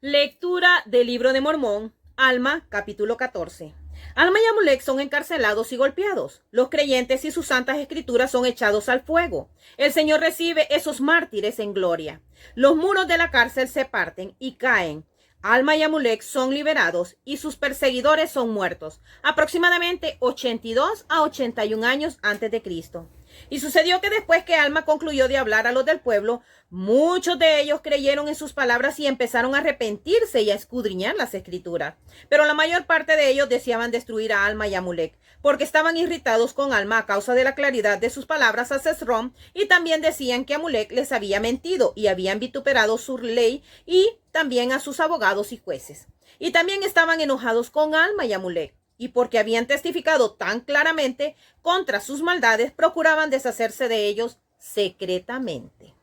Lectura del libro de Mormón, Alma, capítulo 14. Alma y Amulek son encarcelados y golpeados. Los creyentes y sus santas escrituras son echados al fuego. El Señor recibe esos mártires en gloria. Los muros de la cárcel se parten y caen. Alma y Amulek son liberados y sus perseguidores son muertos, aproximadamente 82 a 81 años antes de Cristo. Y sucedió que después que Alma concluyó de hablar a los del pueblo, muchos de ellos creyeron en sus palabras y empezaron a arrepentirse y a escudriñar las escrituras. Pero la mayor parte de ellos deseaban destruir a Alma y Amulek, porque estaban irritados con Alma a causa de la claridad de sus palabras a Sesrom, y también decían que Amulek les había mentido y habían vituperado su ley y también a sus abogados y jueces. Y también estaban enojados con Alma y Amulek, y porque habían testificado tan claramente contra sus maldades, procuraban deshacerse de ellos secretamente.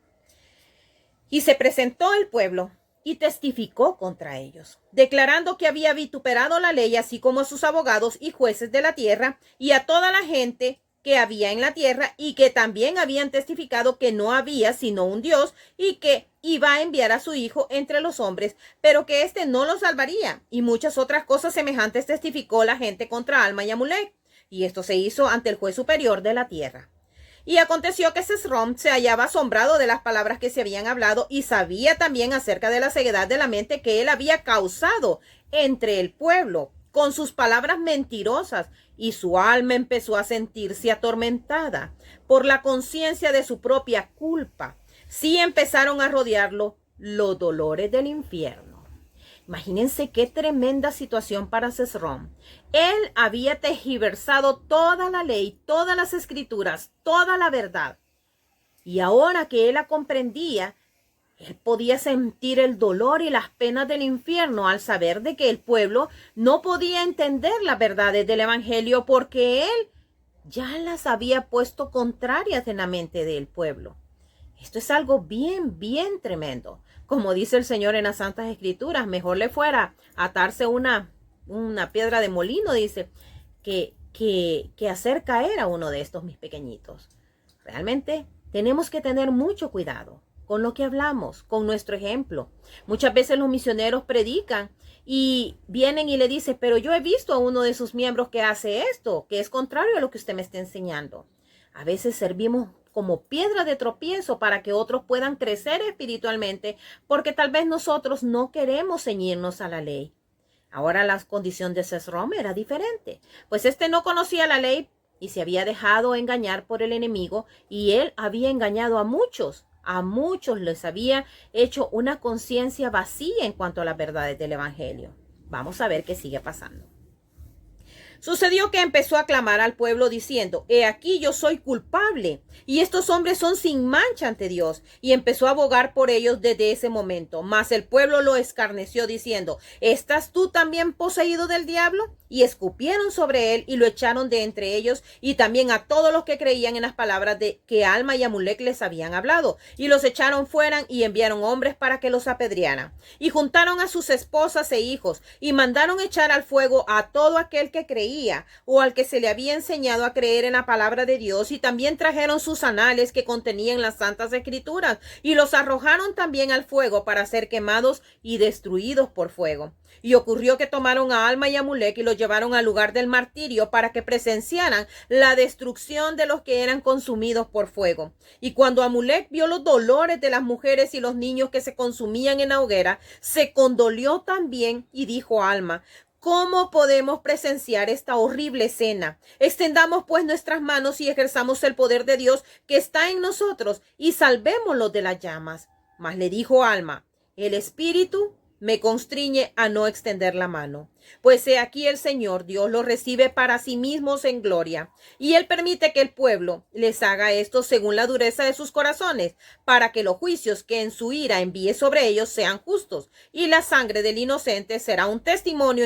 Y se presentó el pueblo y testificó contra ellos, declarando que había vituperado la ley, así como a sus abogados y jueces de la tierra, y a toda la gente que había en la tierra, y que también habían testificado que no había sino un Dios, y que iba a enviar a su Hijo entre los hombres, pero que éste no los salvaría. Y muchas otras cosas semejantes testificó la gente contra Alma y Amulek, y esto se hizo ante el juez superior de la tierra. Y aconteció que Sesrom se hallaba asombrado de las palabras que se habían hablado, y sabía también acerca de la ceguedad de la mente que él había causado entre el pueblo con sus palabras mentirosas, y su alma empezó a sentirse atormentada por la conciencia de su propia culpa. Sí empezaron a rodearlo los dolores del infierno. Imagínense qué tremenda situación para Sesrom. Él había tergiversado toda la ley, todas las escrituras, toda la verdad. Y ahora que él la comprendía, él podía sentir el dolor y las penas del infierno al saber de que el pueblo no podía entender las verdades del evangelio, porque él ya las había puesto contrarias en la mente del pueblo. Esto es algo bien, bien tremendo. Como dice el Señor en las Santas Escrituras, mejor le fuera atarse una piedra de molino, dice, que hacer caer a uno de estos mis pequeñitos. Realmente tenemos que tener mucho cuidado con lo que hablamos, con nuestro ejemplo. Muchas veces los misioneros predican y vienen y le dicen, pero yo he visto a uno de sus miembros que hace esto, que es contrario a lo que usted me está enseñando. A veces servimos como piedra de tropiezo para que otros puedan crecer espiritualmente, porque tal vez nosotros no queremos ceñirnos a la ley. Ahora la condición de Sesrom era diferente, pues este no conocía la ley y se había dejado engañar por el enemigo, y él había engañado a muchos les había hecho una conciencia vacía en cuanto a las verdades del evangelio. Vamos a ver qué sigue pasando. Sucedió que empezó a clamar al pueblo diciendo, he aquí yo soy culpable, y estos hombres son sin mancha ante Dios. Y empezó a abogar por ellos desde ese momento. Mas el pueblo lo escarneció diciendo, ¿estás tú también poseído del diablo? Y escupieron sobre él y lo echaron de entre ellos, y también a todos los que creían en las palabras de que Alma y Amulek les habían hablado. Y los echaron fuera y enviaron hombres para que los apedrearan. Y juntaron a sus esposas e hijos, y mandaron echar al fuego a todo aquel que creía o al que se le había enseñado a creer en la palabra de Dios, y también trajeron sus anales que contenían las santas escrituras, y los arrojaron también al fuego para ser quemados y destruidos por fuego. Y ocurrió que tomaron a Alma y Amulek y los llevaron al lugar del martirio para que presenciaran la destrucción de los que eran consumidos por fuego. Y cuando Amulek vio los dolores de las mujeres y los niños que se consumían en la hoguera, se condolió también y dijo a Alma, ¿cómo podemos presenciar esta horrible escena? Extendamos pues nuestras manos y ejerzamos el poder de Dios que está en nosotros y salvémoslo de las llamas. Mas le dijo Alma, el espíritu me constriñe a no extender la mano. Pues he aquí el Señor Dios los recibe para sí mismos en gloria, y él permite que el pueblo les haga esto según la dureza de sus corazones, para que los juicios que en su ira envíe sobre ellos sean justos, y la sangre del inocente será un testimonio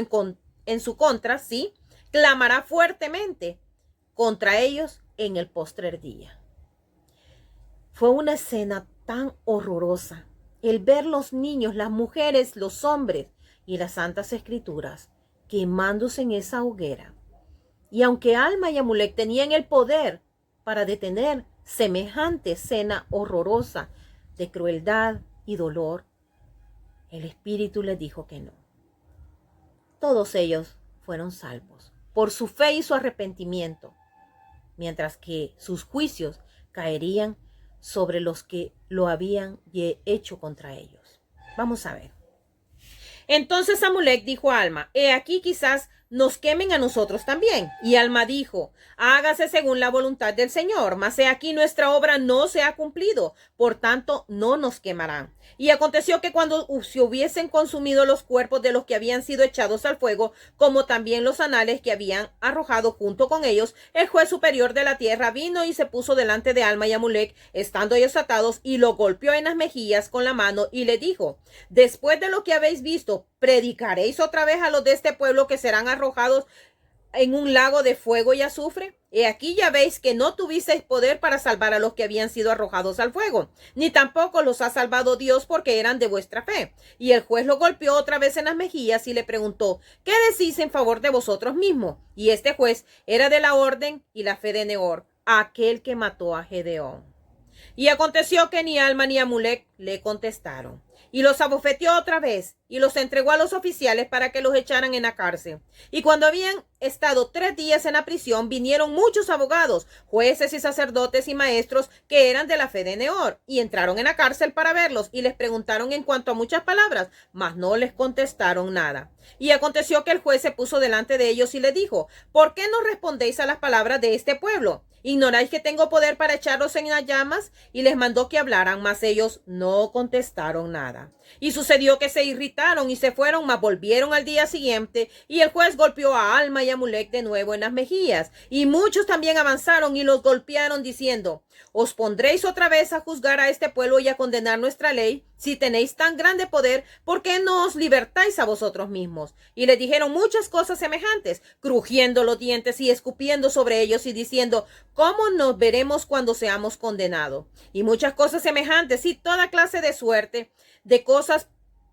en su contra, sí, clamará fuertemente contra ellos en el postrer día. Fue una escena tan horrorosa el ver los niños, las mujeres, los hombres y las santas escrituras quemándose en esa hoguera. Y aunque Alma y Amulek tenían el poder para detener semejante escena horrorosa de crueldad y dolor, El espíritu les dijo que no. Todos ellos fueron salvos por su fe y su arrepentimiento, mientras que sus juicios caerían sobre los que lo habían hecho contra ellos. Vamos a ver. Entonces Amulek dijo a Alma: he aquí, quizás nos quemen a nosotros también. Y Alma dijo: hágase según la voluntad del Señor, mas he aquí nuestra obra no se ha cumplido, por tanto no nos quemarán. Y aconteció que cuando se hubiesen consumido los cuerpos de los que habían sido echados al fuego, como también los anales que habían arrojado junto con ellos, el juez superior de la tierra vino y se puso delante de Alma y Amulek, estando ellos atados, y lo golpeó en las mejillas con la mano, y le dijo: después de lo que habéis visto, ¿predicaréis otra vez a los de este pueblo que serán arrojados en un lago de fuego y azufre? He aquí ya veis que no tuvisteis poder para salvar a los que habían sido arrojados al fuego, ni tampoco los ha salvado Dios, porque eran de vuestra fe. Y el juez lo golpeó otra vez en las mejillas y le preguntó: ¿qué decís en favor de vosotros mismos? Y este juez era de la orden y la fe de Neor, aquel que mató a Gedeón. Y aconteció que ni Alma ni Amulek le contestaron. Y los abofeteó otra vez, y los entregó a los oficiales para que los echaran en la cárcel. Y cuando habían estado 3 días en la prisión, vinieron muchos abogados, jueces y sacerdotes y maestros que eran de la fe de Neor, y entraron en la cárcel para verlos, y les preguntaron en cuanto a muchas palabras, mas no les contestaron nada. Y aconteció que el juez se puso delante de ellos y le dijo: ¿por qué no respondéis a las palabras de este pueblo? ¿Ignoráis que tengo poder para echarlos en las llamas? Y les mandó que hablaran, mas ellos no contestaron nada. Y sucedió que se irritaron y se fueron, mas volvieron al día siguiente, y el juez golpeó a Alma y a Amulek de nuevo en las mejillas. Y muchos también avanzaron y los golpearon, diciendo: ¿os pondréis otra vez a juzgar a este pueblo y a condenar nuestra ley? Si tenéis tan grande poder, ¿por qué no os libertáis a vosotros mismos? Y les dijeron muchas cosas semejantes, crujiendo los dientes y escupiendo sobre ellos y diciendo: ¿cómo nos veremos cuando seamos condenados? Y muchas cosas semejantes y toda clase de suerte de cosas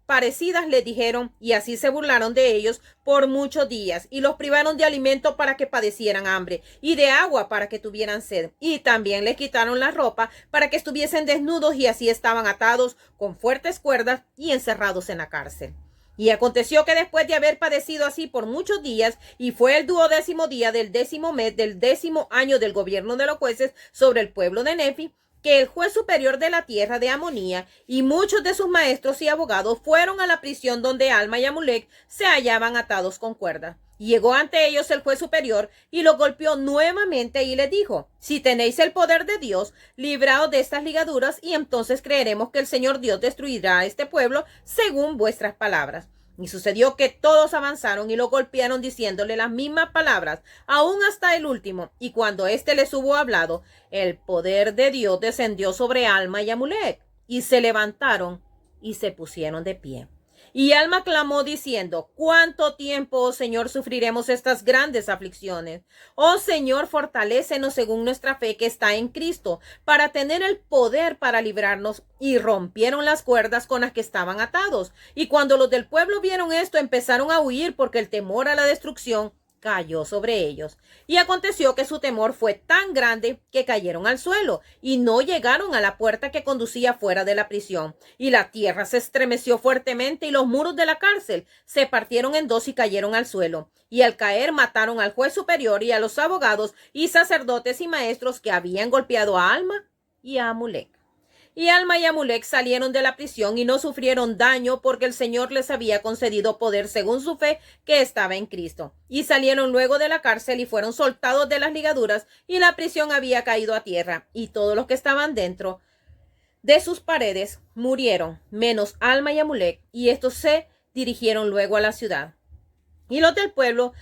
parecidas le dijeron, y así se burlaron de ellos por muchos días, y los privaron de alimento para que padecieran hambre, y de agua para que tuvieran sed, y también les quitaron la ropa para que estuviesen desnudos, y así estaban atados con fuertes cuerdas y encerrados en la cárcel. Y aconteció que después de haber padecido así por muchos días, y fue el 12º día del 10º mes del 10º año del gobierno de los jueces sobre el pueblo de Nefi, que el juez superior de la tierra de Amonía y muchos de sus maestros y abogados fueron a la prisión donde Alma y Amulek se hallaban atados con cuerdas. Llegó ante ellos el juez superior y los golpeó nuevamente y les dijo: si tenéis el poder de Dios, libraos de estas ligaduras, y entonces creeremos que el Señor Dios destruirá a este pueblo según vuestras palabras. Y sucedió que todos avanzaron y lo golpearon diciéndole las mismas palabras, aún hasta el último. Y cuando éste les hubo hablado, el poder de Dios descendió sobre Alma y Amulek, y se levantaron y se pusieron de pie. Y Alma clamó diciendo: ¿cuánto tiempo, oh Señor, sufriremos estas grandes aflicciones? Oh Señor, fortalécenos según nuestra fe que está en Cristo, para tener el poder para librarnos. Y rompieron las cuerdas con las que estaban atados. Y cuando los del pueblo vieron esto, empezaron a huir, porque el temor a la destrucción cayó sobre ellos. Y aconteció que su temor fue tan grande que cayeron al suelo y no llegaron a la puerta que conducía fuera de la prisión. Y la tierra se estremeció fuertemente y los muros de la cárcel se partieron en dos y cayeron al suelo. Y al caer mataron al juez superior y a los abogados y sacerdotes y maestros que habían golpeado a Alma y a Amulek. Y Alma y Amulek salieron de la prisión y no sufrieron daño, porque el Señor les había concedido poder según su fe que estaba en Cristo. Y salieron luego de la cárcel y fueron soltados de las ligaduras, y la prisión había caído a tierra, y todos los que estaban dentro de sus paredes murieron, menos Alma y Amulek, y estos se dirigieron luego a la ciudad. Y los del pueblo,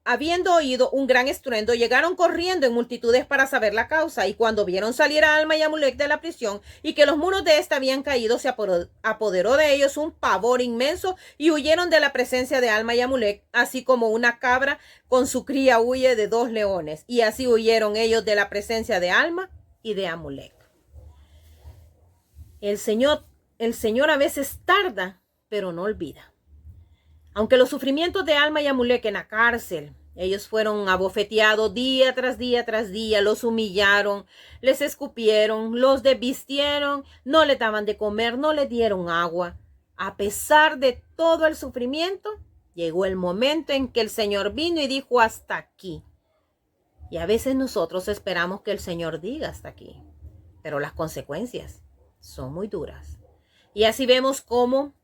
habiendo oído un gran estruendo, llegaron corriendo en multitudes para saber la causa, y cuando vieron salir a Alma y Amulek de la prisión, y que los muros de ésta habían caído, se apoderó de ellos un pavor inmenso, y huyeron de la presencia de Alma y Amulek, así como una cabra con su cría huye de 2 leones, y así huyeron ellos de la presencia de Alma y de Amulek. El Señor a veces tarda, pero no olvida. Aunque los sufrimientos de Alma y Amulek en la cárcel, ellos fueron abofeteados día tras día tras día, los humillaron, les escupieron, los desvistieron, no les daban de comer, no les dieron agua. A pesar de todo el sufrimiento, llegó el momento en que el Señor vino y dijo hasta aquí. Y a veces nosotros esperamos que el Señor diga hasta aquí, pero las consecuencias son muy duras. Y así vemos cómo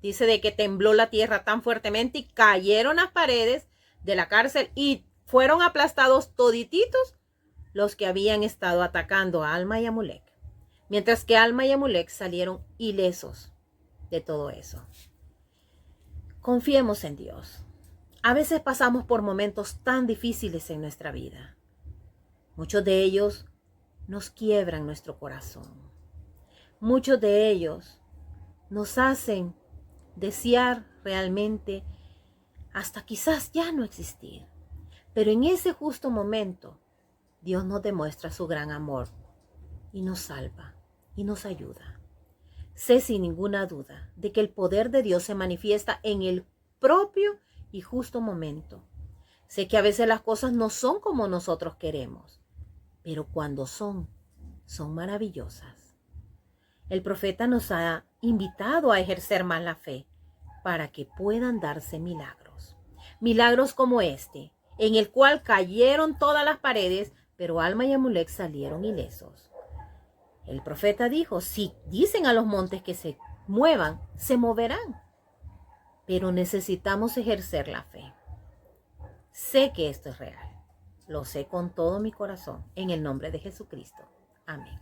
dice de que tembló la tierra tan fuertemente y cayeron las paredes de la cárcel y fueron aplastados todititos los que habían estado atacando a Alma y Amulek. Mientras que Alma y Amulek salieron ilesos de todo eso. Confiemos en Dios. A veces pasamos por momentos tan difíciles en nuestra vida. Muchos de ellos nos quiebran nuestro corazón. Muchos de ellos nos hacen desear realmente hasta quizás ya no existir. Pero en ese justo momento, Dios nos demuestra su gran amor y nos salva y nos ayuda. Sé sin ninguna duda de que el poder de Dios se manifiesta en el propio y justo momento. Sé que a veces las cosas no son como nosotros queremos, pero cuando son maravillosas. El profeta nos ha invitado a ejercer más la fe para que puedan darse milagros. Milagros como este, en el cual cayeron todas las paredes, pero Alma y Amulek salieron ilesos. El profeta dijo, si dicen a los montes que se muevan, se moverán. Pero necesitamos ejercer la fe. Sé que esto es real. Lo sé con todo mi corazón, en el nombre de Jesucristo. Amén.